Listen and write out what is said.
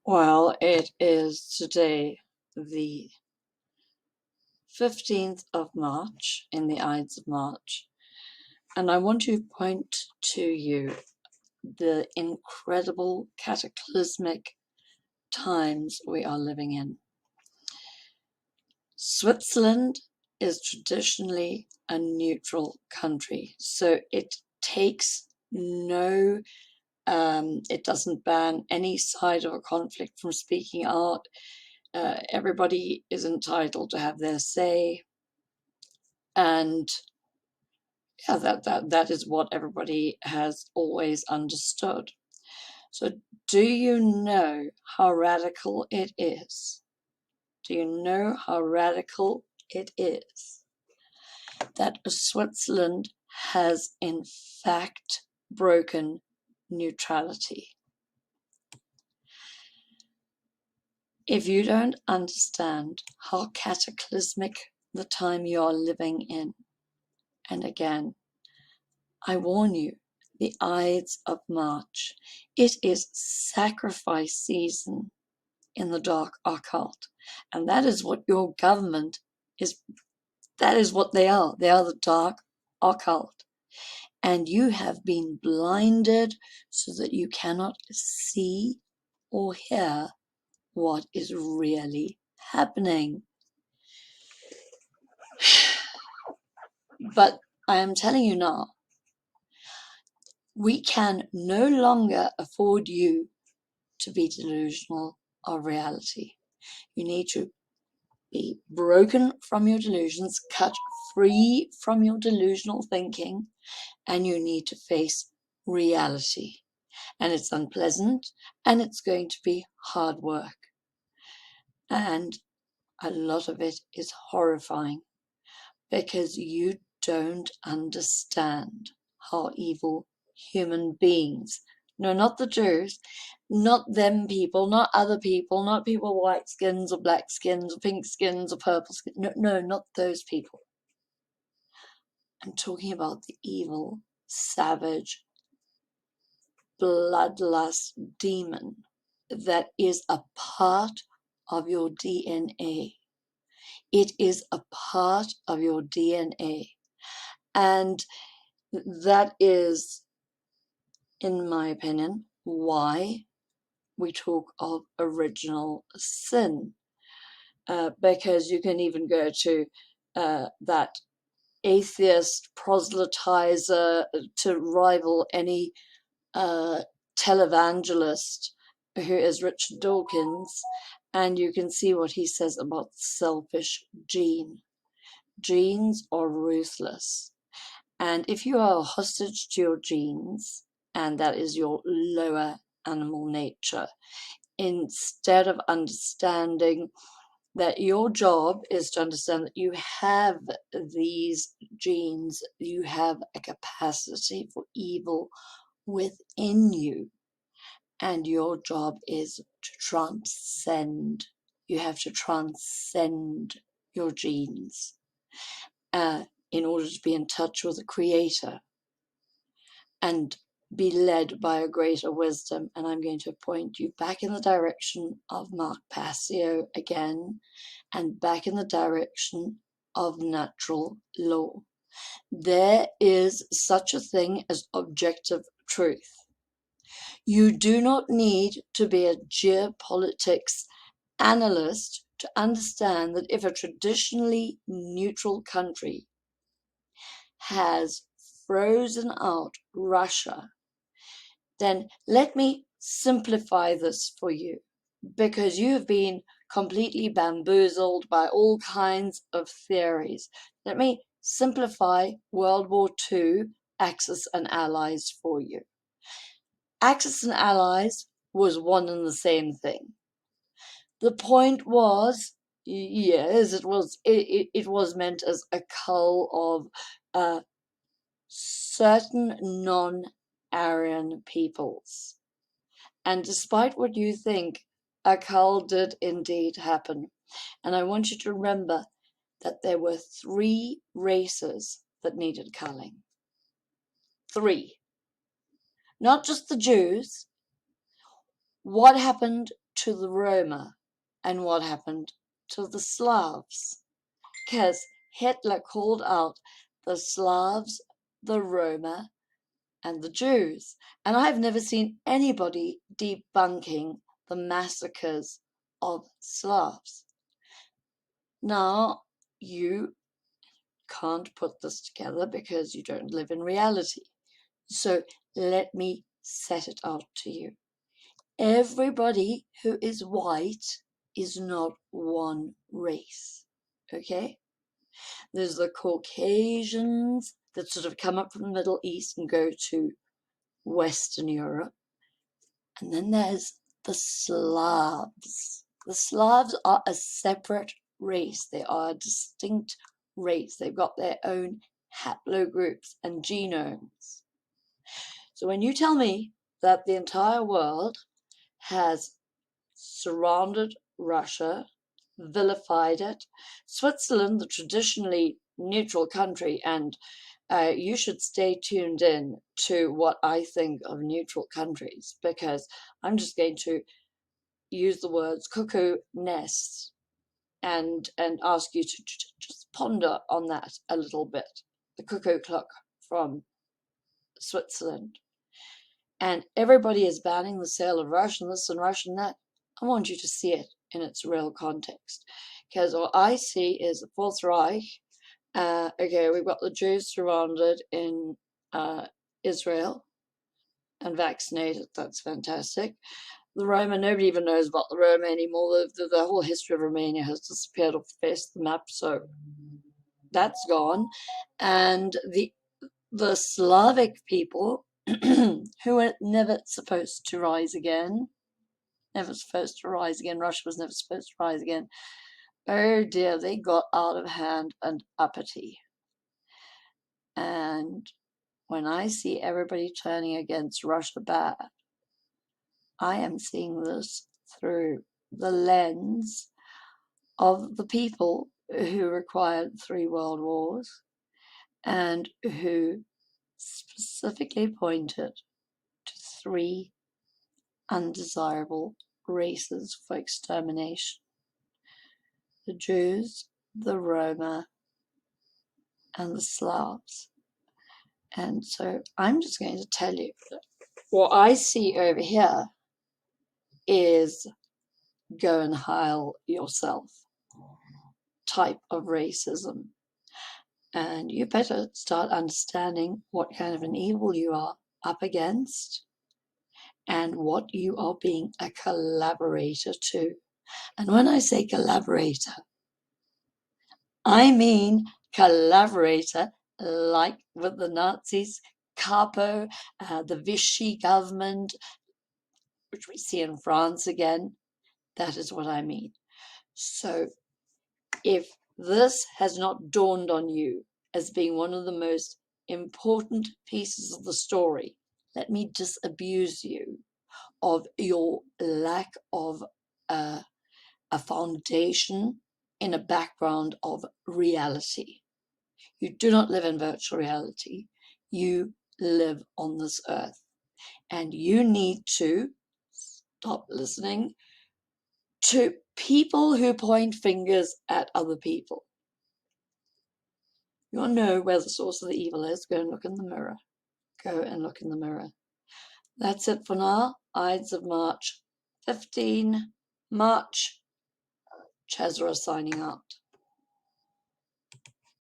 Well, it is today the 15th of March, in the Ides of March, and I want to point to you the incredible cataclysmic times we are living in. Switzerland is traditionally a neutral country, so it takes it doesn't ban any side of a conflict from speaking out. Everybody is entitled to have their say, and yeah, that is what everybody has always understood. So do you know how radical it is? Do you know how radical it is that Switzerland has in fact broken neutrality? If you don't understand how cataclysmic the time you are living in, and again, I warn you, the Ides of March, it is sacrifice season in the dark occult. And that is what your government is, that is what they are. They are the dark occult. And you have been blinded so that you cannot see or hear what is really happening. But I am telling you now, we can no longer afford you to be delusional of reality. You need to be broken from your delusions, cut free from your delusional thinking, and you need to face reality. And it's unpleasant, and it's going to be hard work. And a lot of it is horrifying because you don't understand how evil human beings, no, not the Jews, not them people, not other people, not people with white skins or black skins or pink skins or purple skins, no, not those people. I'm talking about the evil, savage, bloodlust demon that is a part of your DNA. It is a part of your DNA. And that is, in my opinion, why we talk of original sin. Because you can even go to that atheist proselytizer to rival any televangelist who is Richard Dawkins, and you can see what he says about the selfish gene. Genes are ruthless. And if you are a hostage to your genes, and that is your lower animal nature, instead of understanding that your job is to understand that you have these genes, you have a capacity for evil within you, and your job is to transcend. You have to transcend your genes in order to be in touch with the Creator and be led by a greater wisdom. And I'm going to point you back in the direction of Mark Passio again, and back in the direction of natural law. There is such a thing as objective truth. You do not need to be a geopolitics analyst to understand that if a traditionally neutral country has frozen out Russia, then let me simplify this for you, because you have been completely bamboozled by all kinds of theories. Let me simplify World War II, Axis and Allies for you. Axis and Allies was one and the same thing. The point was, yes, it was meant as a cull of certain non-Aryan peoples. And despite what you think, a cull did indeed happen. And I want you to remember that there were 3 races that needed culling. 3. Not just the Jews. What happened to the Roma and what happened to the Slavs. Because Hitler called out the Slavs, the Roma, and the Jews. And I've never seen anybody debunking the massacres of Slavs. Now, you can't put this together because you don't live in reality. So let me set it out to you. Everybody who is white is not one race, okay? There's the Caucasians that sort of come up from the Middle East and go to Western Europe. And then there's the Slavs. The Slavs are a separate race. They are a distinct race. They've got their own haplogroups and genomes. So when you tell me that the entire world has surrounded Russia, vilified it, Switzerland, the traditionally neutral country, and you should stay tuned in to what I think of neutral countries, because I'm just going to use the words cuckoo nest and ask you to just ponder on that a little bit. The cuckoo clock from Switzerland. And everybody is banning the sale of Russian this and Russian that. I want you to see it in its real context. Because what I see is the Fourth Reich. Okay, we've got the Jews surrounded in Israel and vaccinated. That's fantastic. The Roma, nobody even knows about the Roma anymore. The whole history of Romania has disappeared off the face of the map, so that's gone. And the Slavic people, who were never supposed to rise again, Russia was never supposed to rise again. Oh dear, they got out of hand and uppity. And when I see everybody turning against Russia bad, I am seeing this through the lens of the people who required 3 world wars and who specifically pointed to 3 undesirable races for extermination: the Jews, the Roma, and the Slavs. And so I'm just going to tell you that what I see over here is go and heil yourself type of racism. And you better start understanding what kind of an evil you are up against and what you are being a collaborator to. And when I say collaborator, I mean collaborator like with the Nazis, Capo, the Vichy government, which we see in France again. That is what I mean. So if this has not dawned on you as being one of the most important pieces of the story, let me disabuse you of your lack of a foundation in a background of reality. You do not live in virtual reality. You live on this earth. And you need to stop listening to people who point fingers at other people. You want to know where the source of the evil is? Go and look in the mirror. Go and look in the mirror. That's it for now. Ides of March 15. March. Cesara signing out.